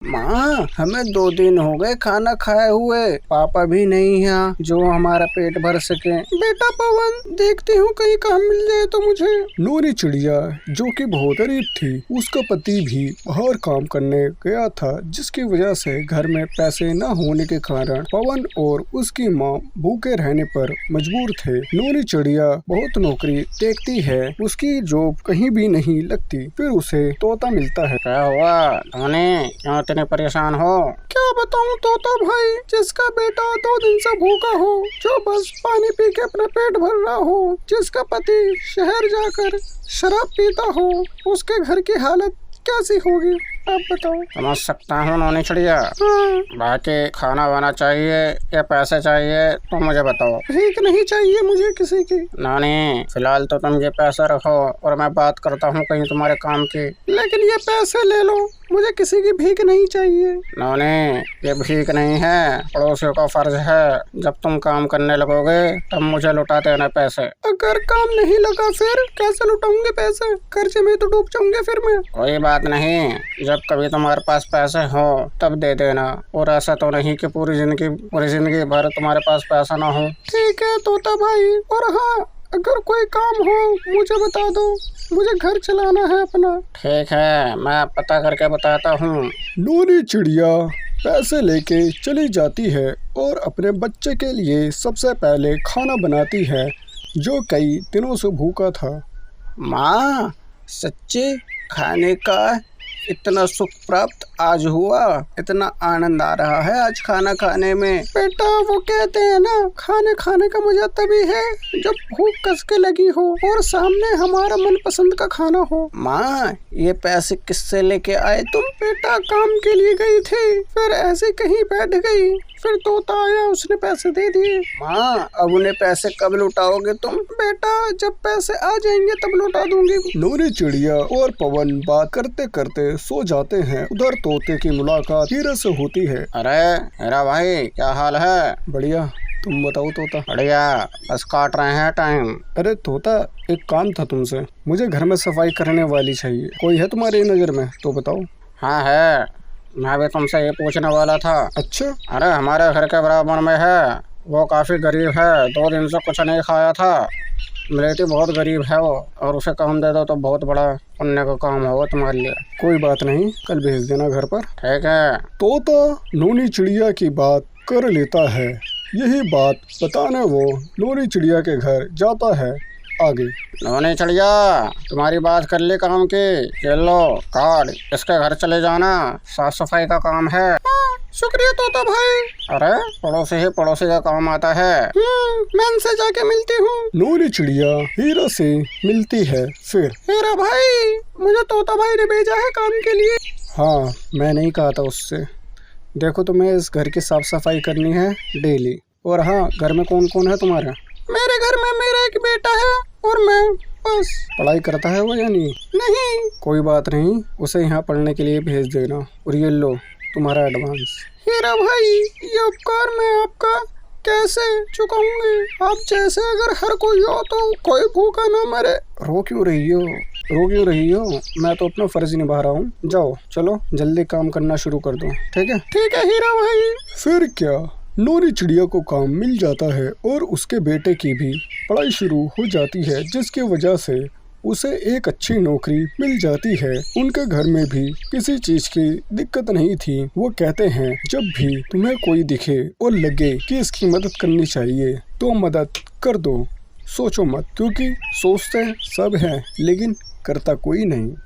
माँ, हमें 2 दिन हो गए खाना खाए हुए। पापा भी नहीं है जो हमारा पेट भर सके। बेटा पवन, देखती हूँ कहीं काम मिल जाए तो मुझे। नूरी चिड़िया जो कि बहुत गरीब थी, उसका पति भी बाहर काम करने गया था, जिसकी वजह से घर में पैसे न होने के कारण पवन और उसकी माँ भूखे रहने पर मजबूर थे। नूरी चिड़िया बहुत नौकरी देखती है, उसकी जॉब कहीं भी नहीं लगती। फिर उसे तोता मिलता है। क्या हुआ धोनी, क्यों इतने परेशान हो? क्या बताऊं तोता भाई, जिसका बेटा 2 दिन से भूखा हो, जो बस पानी पी के अपना पेट भर रहा हो, जिसका पति शहर जाकर शराब पीता हो, उसके घर की हालत कैसी होगी आप बताओ। समझ सकता हूँ नोनी चिड़िया। हाँ। बाकी खाना वाना चाहिए या पैसे चाहिए तो मुझे बताओ। भीख नहीं चाहिए मुझे किसी की। नानी, फिलहाल तो तुम ये पैसा रखो और मैं बात करता हूँ कहीं तुम्हारे काम की। लेकिन ये पैसे ले लो, मुझे किसी की भीख नहीं चाहिए। नानी, ये भीख नहीं है, पड़ोसियों का फर्ज है। जब तुम काम करने लगोगे तब मुझे लौटा देना पैसे। अगर काम नहीं लगा फिर कैसे लौटाऊंगे पैसे? कर्जे में तो डूब जाऊंगे फिर मैं। कोई बात नहीं, जब कभी तुम्हारे पास पैसे हो तब दे देना, और ऐसा तो नहीं कि पूरी जिंदगी भर तुम्हारे पास पैसा ना हो। ठीक है तोता भाई, और हाँ, अगर कोई काम हो मुझे बता दो, मुझे घर चलाना है अपना। ठीक है, मैं पता करके बताता हूँ। नूरी चिड़िया पैसे लेके चली जाती है और अपने बच्चे के लिए सबसे पहले खाना बनाती है, जो कई दिनों से भूखा था। माँ, सच्ची खाने का इतना सुख प्राप्त आज हुआ, इतना आनंद आ रहा है आज खाना खाने में। बेटा, वो कहते हैं ना, खाने खाने का मजा तभी है जब भूख कस के लगी हो और सामने हमारा मनपसंद का खाना हो। माँ, ये पैसे किससे लेके आए तुम? बेटा, काम के लिए गई थी, फिर ऐसे कहीं बैठ गई, फिर तोता आया, उसने पैसे दे दिए। माँ, अब उन्हें पैसे कब लौटाओगे तुम? बेटा, जब पैसे आ जाएंगे तब लौटा दूंगी। नूरी चिड़िया और पवन बात करते करते सो जाते हैं। उधर तोते की मुलाकात हीरा से होती है। अरे मेरा भाई, क्या हाल है? बढ़िया, तुम बताओ तोता। बढ़िया, बस काट रहे हैं टाइम। अरे तोता, एक काम था तुमसे। मुझे घर में सफाई करने वाली चाहिए, कोई है तुम्हारी नज़र में तो बताओ। हाँ है, मैं भी तुमसे ये पूछने वाला था। अच्छा। अरे हमारे घर के बराबर में है, वो काफ़ी गरीब है, 2 दिन से कुछ नहीं खाया था। मिलेटी बहुत गरीब है वो, और उसे काम दे दो तो बहुत बड़ा पुण्य का काम होगा तुम्हारे लिए। कोई बात नहीं, कल भेज देना घर पर। ठीक है। तोता नूनी चिड़िया की बात कर लेता है। यही बात बताने वो नूनी चिड़िया के घर जाता है। आगे नोनी चिड़िया, तुम्हारी बात कर ली काम की, ये लो कार्ड, इसके घर चले जाना, साफ सफाई का काम है। शुक्रिया तोता भाई। अरे पड़ोसी ही पड़ोसी का काम आता है। मैं इनसे जाके मिलती हूँ। नूरी चिड़िया हीरा से मिलती है। फिर हीरा भाई, मुझे तोता भाई ने भेजा है काम के लिए। हाँ, मैं नहीं कहा था उससे। देखो, तुम्हें इस घर की साफ सफाई करनी है डेली। और हाँ, घर में कौन कौन है तुम्हारे? मेरे घर में मेरा एक बेटा है और मैं, बस। पढ़ाई करता है वो या नहीं? कोई बात नहीं, उसे यहाँ पढ़ने के लिए भेज देना। और ये लो तुम्हारा एडवांस। हीरा भाई, ये उपकार मैं आपका कैसे चुकाऊंगी? आप जैसे अगर हर कोई हो तो कोई भूखा ना मरे। रो क्यों रही हो? मैं तो अपना फर्ज निभा रहा हूँ। जाओ, चलो जल्दी काम करना शुरू कर दो। ठीक है हीरा भाई। फिर क्या, नूरी चिड़िया को काम मिल जाता है और उसके बेटे की भी पढ़ाई शुरू हो जाती है, जिसकी वजह से उसे एक अच्छी नौकरी मिल जाती है। उनके घर में भी किसी चीज की दिक्कत नहीं थी। वो कहते हैं, जब भी तुम्हें कोई दिखे और लगे कि इसकी मदद करनी चाहिए तो मदद कर दो। सोचो मत, क्योंकि सोचते सब हैं लेकिन करता कोई नहीं।